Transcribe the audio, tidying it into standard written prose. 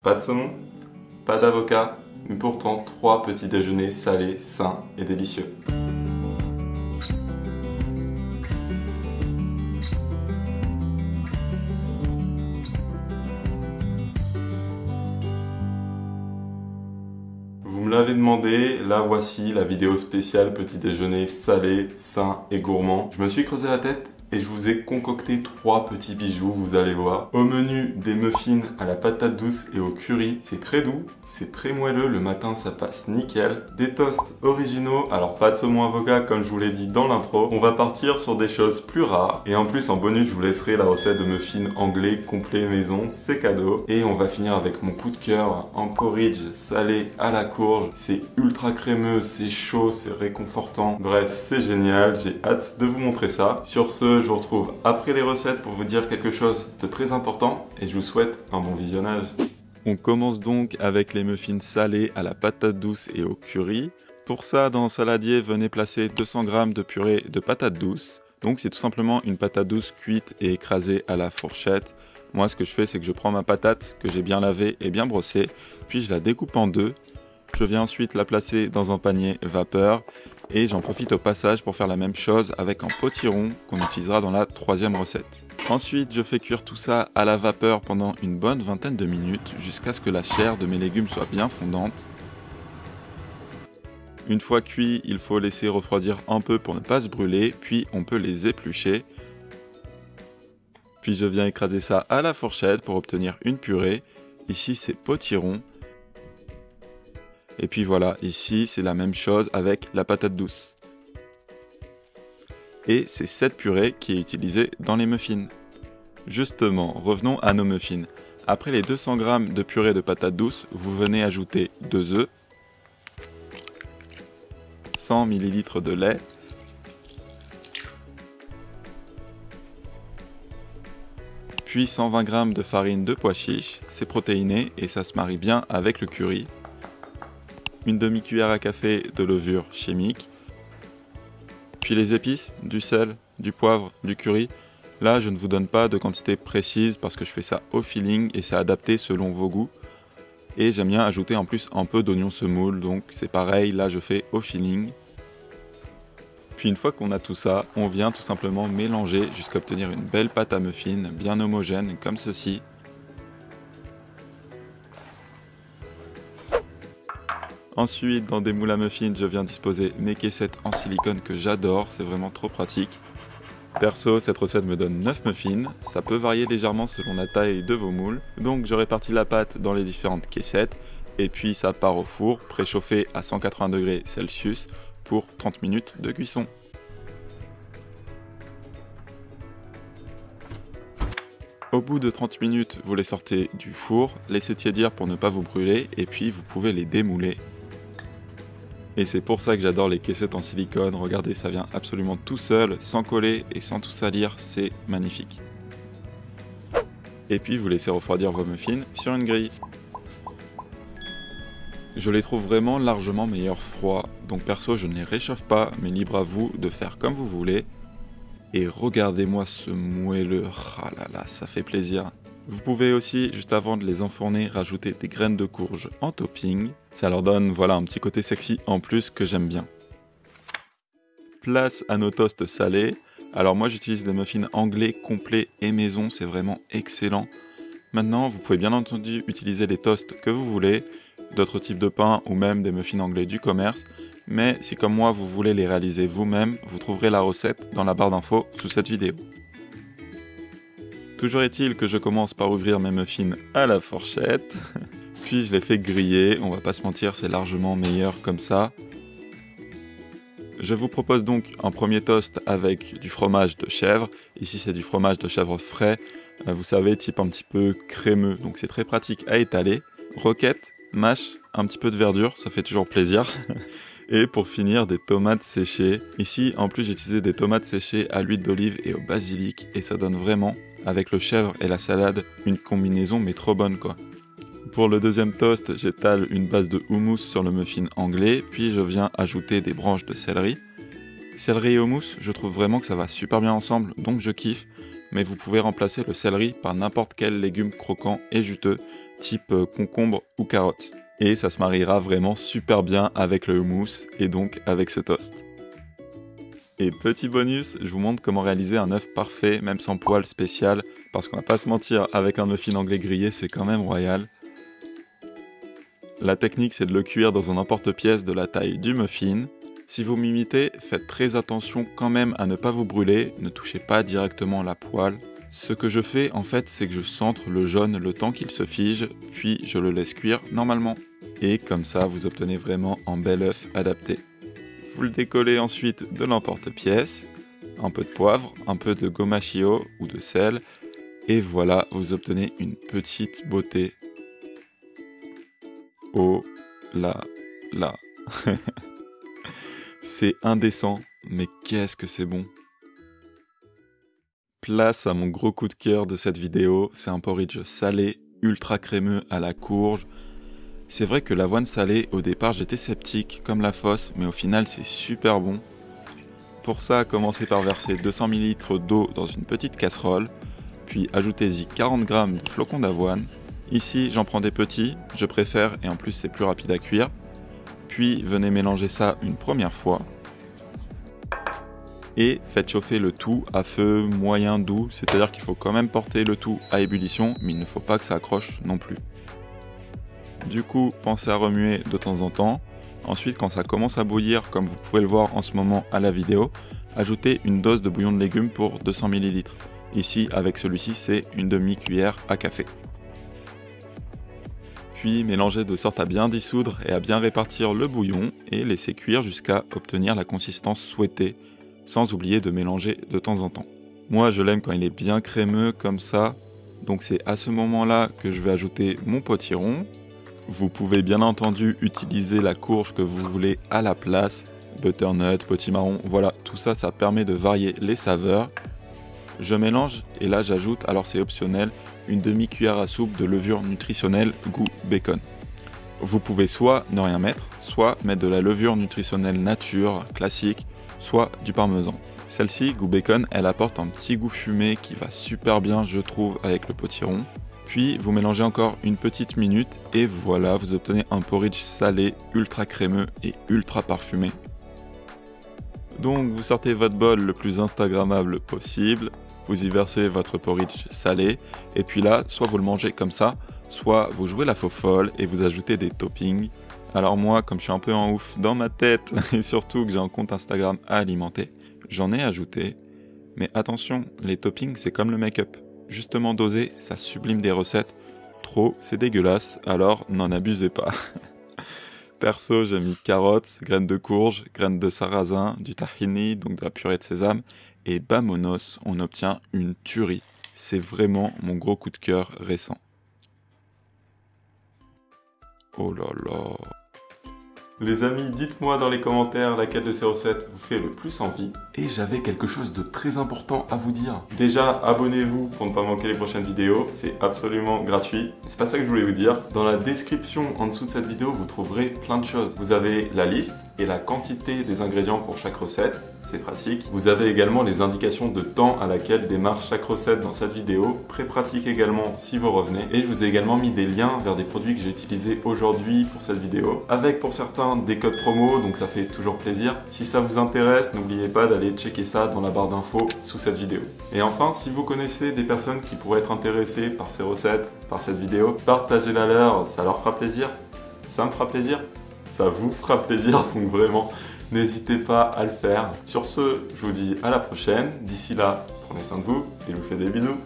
Pas de saumon, pas d'avocat, mais pourtant 3 petits déjeuners salés, sains et délicieux. Vous me l'avez demandé, là voici la vidéo spéciale petit déjeuner salé, sain et gourmand. Je me suis creusé la tête et je vous ai concocté 3 petits bijoux, vous allez voir. Au menu, des muffins à la patate douce et au curry. C'est très doux, c'est très moelleux, le matin ça passe nickel. Des toasts originaux, alors pas de saumon avocat comme je vous l'ai dit dans l'intro. On va partir sur des choses plus rares. Et en plus en bonus, je vous laisserai la recette de muffins anglais complet maison, c'est cadeau. Et on va finir avec mon coup de cœur, un porridge salé à la courge. C'est ultra crémeux, c'est chaud, c'est réconfortant. Bref, c'est génial, j'ai hâte de vous montrer ça. Sur ce, je vous retrouve après les recettes pour vous dire quelque chose de très important et je vous souhaite un bon visionnage. On commence donc avec les muffins salés à la patate douce et au curry. Pour ça, dans un saladier, venez placer 200 g de purée de patate douce. Donc c'est tout simplement une patate douce cuite et écrasée à la fourchette. Moi, ce que je fais, c'est que je prends ma patate que j'ai bien lavée et bien brossée, puis je la découpe en deux. Je viens ensuite la placer dans un panier vapeur. Et j'en profite au passage pour faire la même chose avec un potiron qu'on utilisera dans la 3e recette. Ensuite, je fais cuire tout ça à la vapeur pendant une bonne vingtaine de minutes jusqu'à ce que la chair de mes légumes soit bien fondante. Une fois cuit, il faut laisser refroidir un peu pour ne pas se brûler, puis on peut les éplucher. Puis je viens écraser ça à la fourchette pour obtenir une purée. Ici, c'est potiron. Et puis voilà, ici c'est la même chose avec la patate douce. Et c'est cette purée qui est utilisée dans les muffins. Justement, revenons à nos muffins. Après les 200 g de purée de patate douce, vous venez ajouter 2 œufs, 100 ml de lait, puis 120 g de farine de pois chiches, c'est protéiné et ça se marie bien avec le curry. Une demi-cuillère à café de levure chimique, puis les épices, du sel, du poivre, du curry. Là, je ne vous donne pas de quantité précise parce que je fais ça au feeling et c'est adapté selon vos goûts. Et j'aime bien ajouter en plus un peu d'oignon semoule, donc c'est pareil, là je fais au feeling. Puis une fois qu'on a tout ça, on vient tout simplement mélanger jusqu'à obtenir une belle pâte à muffins bien homogène comme ceci. Ensuite, dans des moules à muffins, je viens disposer mes caissettes en silicone que j'adore, c'est vraiment trop pratique. Perso, cette recette me donne 9 muffins, ça peut varier légèrement selon la taille de vos moules. Donc je répartis la pâte dans les différentes caissettes, et puis ça part au four, préchauffé à 180 degrés Celsius pour 30 minutes de cuisson. Au bout de 30 minutes, vous les sortez du four, laissez tiédir pour ne pas vous brûler, et puis vous pouvez les démouler. Et c'est pour ça que j'adore les caissettes en silicone, regardez ça vient absolument tout seul, sans coller et sans tout salir, c'est magnifique. Et puis vous laissez refroidir vos muffins sur une grille. Je les trouve vraiment largement meilleurs froids, donc perso je ne les réchauffe pas, mais libre à vous de faire comme vous voulez. Et regardez-moi ce moelleux, ah là là, ça fait plaisir. Vous pouvez aussi, juste avant de les enfourner, rajouter des graines de courge en topping. Ça leur donne voilà, un petit côté sexy en plus que j'aime bien. Place à nos toasts salés. Alors moi j'utilise des muffins anglais complets et maison, c'est vraiment excellent. Maintenant, vous pouvez bien entendu utiliser les toasts que vous voulez, d'autres types de pain ou même des muffins anglais du commerce. Mais si comme moi vous voulez les réaliser vous-même, vous trouverez la recette dans la barre d'infos sous cette vidéo. Toujours est-il que je commence par ouvrir mes muffins à la fourchette, puis je les fais griller, on va pas se mentir, c'est largement meilleur comme ça. Je vous propose donc un premier toast avec du fromage de chèvre, ici c'est du fromage de chèvre frais, vous savez, type un petit peu crémeux, donc c'est très pratique à étaler. Roquette, mâche, un petit peu de verdure, ça fait toujours plaisir. Et pour finir, des tomates séchées. Ici, en plus, j'ai utilisé des tomates séchées à l'huile d'olive et au basilic, et ça donne vraiment, avec le chèvre et la salade, une combinaison mais trop bonne quoi. Pour le deuxième toast, j'étale une base de houmous sur le muffin anglais, puis je viens ajouter des branches de céleri. Céleri et houmous, je trouve vraiment que ça va super bien ensemble, donc je kiffe, mais vous pouvez remplacer le céleri par n'importe quel légume croquant et juteux. type concombre ou carotte. Et ça se mariera vraiment super bien avec le houmous et donc avec ce toast. Et petit bonus, je vous montre comment réaliser un œuf parfait, même sans poêle spécial, parce qu'on va pas se mentir, avec un muffin anglais grillé, c'est quand même royal. La technique, c'est de le cuire dans un emporte-pièce de la taille du muffin. Si vous m'imitez, faites très attention quand même à ne pas vous brûler, ne touchez pas directement la poêle. Ce que je fais en fait, c'est que je centre le jaune le temps qu'il se fige, puis je le laisse cuire normalement. Et comme ça, vous obtenez vraiment un bel œuf adapté. Vous le décollez ensuite de l'emporte-pièce, un peu de poivre, un peu de gomashio ou de sel, et voilà, vous obtenez une petite beauté. Oh là là. C'est indécent, mais qu'est-ce que c'est bon. Place à mon gros coup de cœur de cette vidéo, c'est un porridge salé, ultra crémeux à la courge. C'est vrai que l'avoine salée, au départ j'étais sceptique, comme la fosse, mais au final c'est super bon. Pour ça, commencez par verser 200 ml d'eau dans une petite casserole, puis ajoutez-y 40 g de flocons d'avoine. Ici j'en prends des petits, je préfère et en plus c'est plus rapide à cuire. Puis venez mélanger ça une première fois. Et faites chauffer le tout à feu moyen doux, c'est-à-dire qu'il faut quand même porter le tout à ébullition, mais il ne faut pas que ça accroche non plus. Du coup, pensez à remuer de temps en temps. Ensuite, quand ça commence à bouillir, comme vous pouvez le voir en ce moment à la vidéo, ajoutez une dose de bouillon de légumes pour 200 ml. Ici, avec celui-ci, c'est une demi-cuillère à café. Puis mélangez de sorte à bien dissoudre et à bien répartir le bouillon et laissez cuire jusqu'à obtenir la consistance souhaitée, sans oublier de mélanger de temps en temps. Moi, je l'aime quand il est bien crémeux comme ça, donc c'est à ce moment-là que je vais ajouter mon potiron. Vous pouvez bien entendu utiliser la courge que vous voulez à la place, butternut, potimarron, voilà, tout ça, ça permet de varier les saveurs. Je mélange et là j'ajoute, alors c'est optionnel, une demi-cuillère à soupe de levure nutritionnelle goût bacon. Vous pouvez soit ne rien mettre, soit mettre de la levure nutritionnelle nature, classique, soit du parmesan. Celle-ci, goût bacon, elle apporte un petit goût fumé qui va super bien, je trouve, avec le potiron. Puis vous mélangez encore une petite minute et voilà, vous obtenez un porridge salé, ultra crémeux et ultra parfumé. Donc vous sortez votre bol le plus instagrammable possible, vous y versez votre porridge salé, et puis là, soit vous le mangez comme ça, soit vous jouez la faux folle et vous ajoutez des toppings. Alors moi, comme je suis un peu en ouf dans ma tête, et surtout que j'ai un compte Instagram à alimenter, j'en ai ajouté. Mais attention, les toppings c'est comme le make-up. Justement dosé, ça sublime des recettes. Trop, c'est dégueulasse, alors n'en abusez pas. Perso, j'ai mis carottes, graines de courge, graines de sarrasin, du tahini, donc de la purée de sésame, et bamonos, on obtient une tuerie. C'est vraiment mon gros coup de cœur récent. Oh là là. Les amis, dites-moi dans les commentaires laquelle de ces recettes vous fait le plus envie. Et j'avais quelque chose de très important à vous dire. Déjà, abonnez-vous pour ne pas manquer les prochaines vidéos. C'est absolument gratuit. C'est pas ça que je voulais vous dire. Dans la description en dessous de cette vidéo, vous trouverez plein de choses. Vous avez la liste et la quantité des ingrédients pour chaque recette. C'est pratique. Vous avez également les indications de temps à laquelle démarre chaque recette dans cette vidéo. Très pratique également si vous revenez. Et je vous ai également mis des liens vers des produits que j'ai utilisés aujourd'hui pour cette vidéo. Avec pour certains des codes promo, donc ça fait toujours plaisir. Si ça vous intéresse, n'oubliez pas d'aller checker ça dans la barre d'infos sous cette vidéo. Et enfin, si vous connaissez des personnes qui pourraient être intéressées par ces recettes, par cette vidéo, partagez-la leur, ça leur fera plaisir. Ça me fera plaisir. Ça vous fera plaisir, donc vraiment, n'hésitez pas à le faire. Sur ce, je vous dis à la prochaine. D'ici là, prenez soin de vous et je vous fais des bisous.